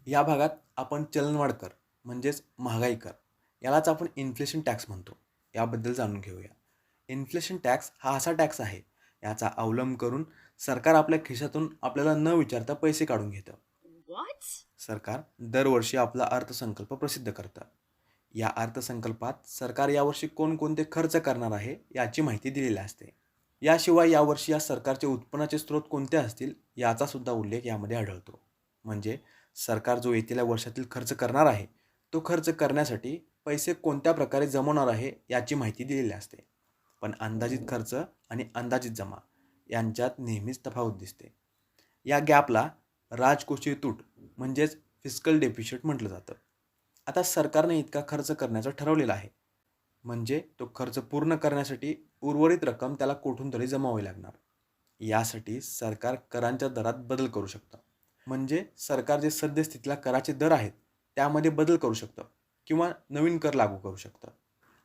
या भागात आपण चलनवाढ कर म्हणजेच महागाई कर यालाच आपण इन्फ्लेशन टॅक्स म्हणतो. याबद्दल जाणून घेऊया. इन्फ्लेशन टॅक्स हा असा टॅक्स आहे, याचा अवलंब करून सरकार आपल्या खिशातून आपल्याला न विचारता पैसे काढून घेतं. What? सरकार दरवर्षी आपला अर्थसंकल्प प्रसिद्ध करतं. या अर्थसंकल्पात सरकार यावर्षी कोणकोणते खर्च करणार आहे याची माहिती दिलेली असते. याशिवाय यावर्षी या सरकारचे उत्पन्नाचे स्रोत कोणते असतील याचा सुद्धा उल्लेख यामध्ये आढळतो. म्हणजे सरकार जो येत्या वर्षातील खर्च करणार आहे, तो खर्च करण्यासाठी पैसे कोणत्या प्रकारे जमवणार आहे याची माहिती दिलेली असते. पण अंदाजित खर्च आणि अंदाजित जमा यांच्यात नेहमीच तफावत दिसते. या गॅपला राजकोषीय तूट म्हणजेच फिस्कल डेफिशिट म्हटलं जातं. आता सरकारने इतका खर्च करण्याचं ठरवलेलं आहे, म्हणजे तो खर्च पूर्ण करण्यासाठी उर्वरित रक्कम त्याला कुठून तरी जमावावी लागणार. यासाठी सरकार करांच्या दरात बदल करू शकतं. म्हणजे सरकार जे सद्यस्थितीला कराचे दर आहेत, त्यामध्ये बदल करू शकतं किंवा नवीन कर लागू करू शकतं.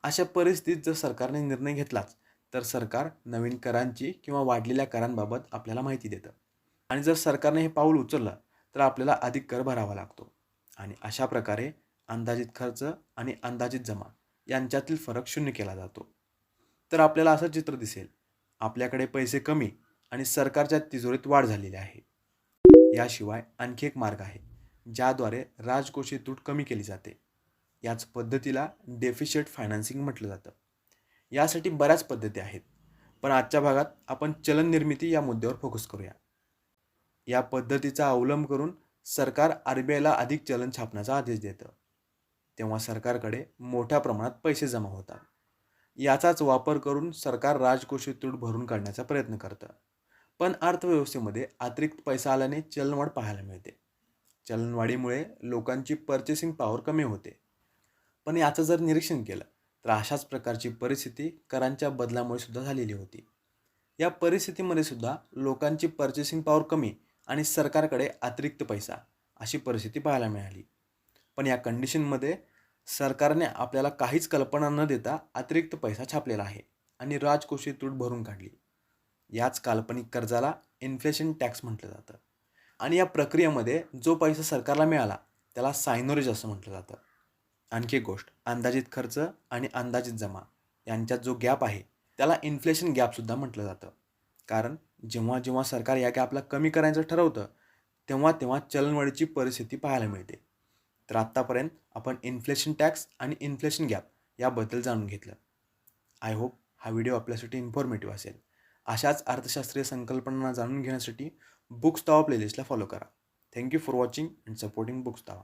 अशा परिस्थितीत जर सरकारने निर्णय घेतलाच, तर सरकार नवीन करांची किंवा वाढलेल्या करांबाबत आपल्याला माहिती देतं. आणि जर सरकारने हे पाऊल उचललं, तर आपल्याला अधिक कर भरावा लागतो. आणि अशा प्रकारे अंदाजित खर्च आणि अंदाजित जमा यांच्यातील फरक शून्य केला जातो. तर आपल्याला असं चित्र दिसेल, आपल्याकडे पैसे कमी आणि सरकारच्या तिजोरीत वाढ झालेली आहे. याशिवाय आणखी एक मार्ग आहे, ज्याद्वारे राजकोषीय तूट कमी केली जाते. याच पद्धतीला डेफिशिट फायनान्सिंग म्हटलं जातं. यासाठी बऱ्याच पद्धती आहेत, पण आजच्या भागात आपण चलन निर्मिती या मुद्द्यावर फोकस करूया. या पद्धतीचा अवलंब करून सरकार आर-बी-आयला अधिक चलन छापण्याचा आदेश देतं. तेव्हा सरकारकडे मोठ्या प्रमाणात पैसे जमा होतात. याचाच वापर करून सरकार राजकोषीय तूट भरून काढण्याचा प्रयत्न करतं. पण अर्थव्यवस्थेमध्ये अतिरिक्त पैसा आल्याने चलनवाढ पाहायला मिळते. चलनवाढीमुळे लोकांची पर्चेसिंग पॉवर कमी होते. पण याचं जर निरीक्षण केलं, तर अशाच प्रकारची परिस्थिती करांच्या बदलामुळे सुद्धा झालेली होती. या परिस्थितीमध्ये सुद्धा लोकांची पर्चेसिंग पॉवर कमी आणि सरकारकडे अतिरिक्त पैसा अशी परिस्थिती पाहायला मिळाली. पण या कंडिशनमध्ये सरकारने आपल्याला काहीच कल्पना न देता अतिरिक्त पैसा छापलेला आहे आणि राजकोषीय तूट भरून काढली. याच काल्पनिक कर्जाला इन्फ्लेशन टॅक्स म्हटलं जातं. आणि या प्रक्रियेमध्ये जो पैसा सरकारला मिळाला त्याला सायनोरेज असं म्हटलं जातं. आणखी एक गोष्ट, अंदाजित खर्च आणि अंदाजित जमा यांच्यात जो गॅप आहे त्याला इन्फ्लेशन गॅपसुद्धा म्हटलं जातं. कारण जेव्हा जेव्हा सरकार या गॅपला कमी करायचं ठरवतं, तेव्हा तेव्हा चलनवाढीची परिस्थिती पाहायला मिळते. तर आत्तापर्यंत आपण इन्फ्लेशन टॅक्स आणि इन्फ्लेशन गॅप याबद्दल जाणून घेतलं. आय होप हा व्हिडिओ आपल्यासाठी इन्फॉर्मेटिव्ह असेल. अशाच अर्थशास्त्रीय संकल्पना जाणून घेण्यासाठी बुक्स तावा प्लेलिस्टला फॉलो करा. Thank you for watching and supporting books तावा.